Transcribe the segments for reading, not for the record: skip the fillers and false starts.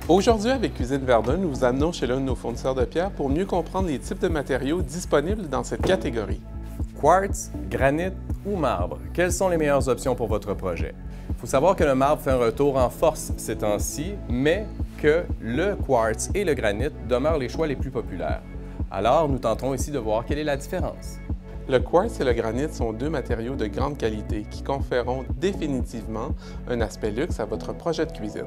Aujourd'hui, avec Cuisine Verdun, nous vous amenons chez l'un de nos fournisseurs de pierre pour mieux comprendre les types de matériaux disponibles dans cette catégorie. Quartz, granit ou marbre, quelles sont les meilleures options pour votre projet? Il faut savoir que le marbre fait un retour en force ces temps-ci, mais que le quartz et le granit demeurent les choix les plus populaires. Alors, nous tenterons ici de voir quelle est la différence. Le quartz et le granit sont deux matériaux de grande qualité qui conféreront définitivement un aspect luxe à votre projet de cuisine.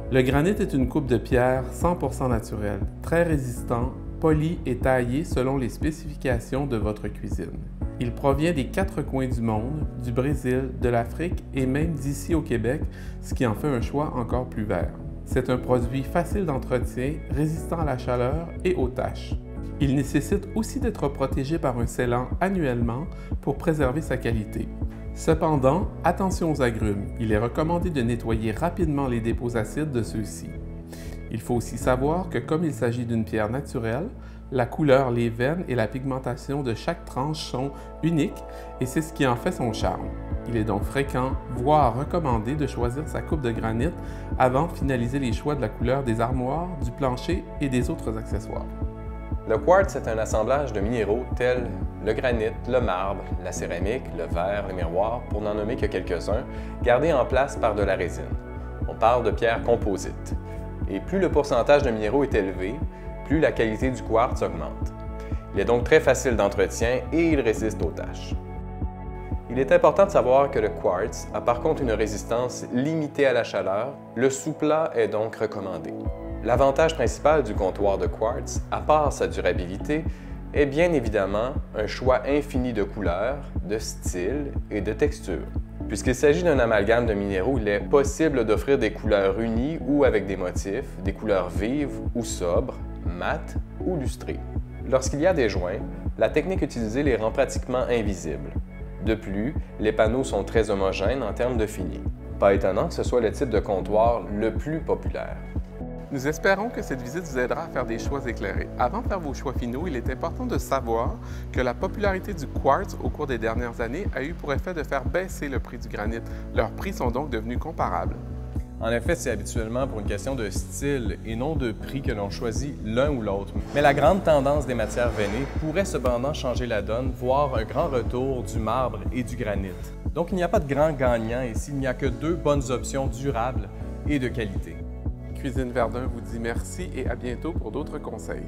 Le granit est une coupe de pierre 100% naturelle, très résistant, poli et taillé selon les spécifications de votre cuisine. Il provient des quatre coins du monde, du Brésil, de l'Afrique et même d'ici au Québec, ce qui en fait un choix encore plus vert. C'est un produit facile d'entretien, résistant à la chaleur et aux taches. Il nécessite aussi d'être protégé par un scellant annuellement pour préserver sa qualité. Cependant, attention aux agrumes, il est recommandé de nettoyer rapidement les dépôts acides de ceux-ci. Il faut aussi savoir que comme il s'agit d'une pierre naturelle, la couleur, les veines et la pigmentation de chaque tranche sont uniques et c'est ce qui en fait son charme. Il est donc fréquent, voire recommandé de choisir sa coupe de granit avant de finaliser les choix de la couleur des armoires, du plancher et des autres accessoires. Le quartz est un assemblage de minéraux tels le granit, le marbre, la céramique, le verre, le miroir, pour n'en nommer que quelques-uns, gardés en place par de la résine. On parle de pierres composites. Et plus le pourcentage de minéraux est élevé, plus la qualité du quartz augmente. Il est donc très facile d'entretien et il résiste aux taches. Il est important de savoir que le quartz a par contre une résistance limitée à la chaleur. Le sous-plat est donc recommandé. L'avantage principal du comptoir de quartz, à part sa durabilité, est bien évidemment un choix infini de couleurs, de styles et de textures. Puisqu'il s'agit d'un amalgame de minéraux, il est possible d'offrir des couleurs unies ou avec des motifs, des couleurs vives ou sobres, mates ou lustrées. Lorsqu'il y a des joints, la technique utilisée les rend pratiquement invisibles. De plus, les panneaux sont très homogènes en termes de fini. Pas étonnant que ce soit le type de comptoir le plus populaire. Nous espérons que cette visite vous aidera à faire des choix éclairés. Avant de faire vos choix finaux, il est important de savoir que la popularité du quartz au cours des dernières années a eu pour effet de faire baisser le prix du granit. Leurs prix sont donc devenus comparables. En effet, c'est habituellement pour une question de style et non de prix que l'on choisit l'un ou l'autre. Mais la grande tendance des matières veinées pourrait cependant changer la donne, voire un grand retour du marbre et du granit. Donc il n'y a pas de grand gagnant ici, il n'y a que deux bonnes options durables et de qualité. Cuisine Verdun vous dit merci et à bientôt pour d'autres conseils.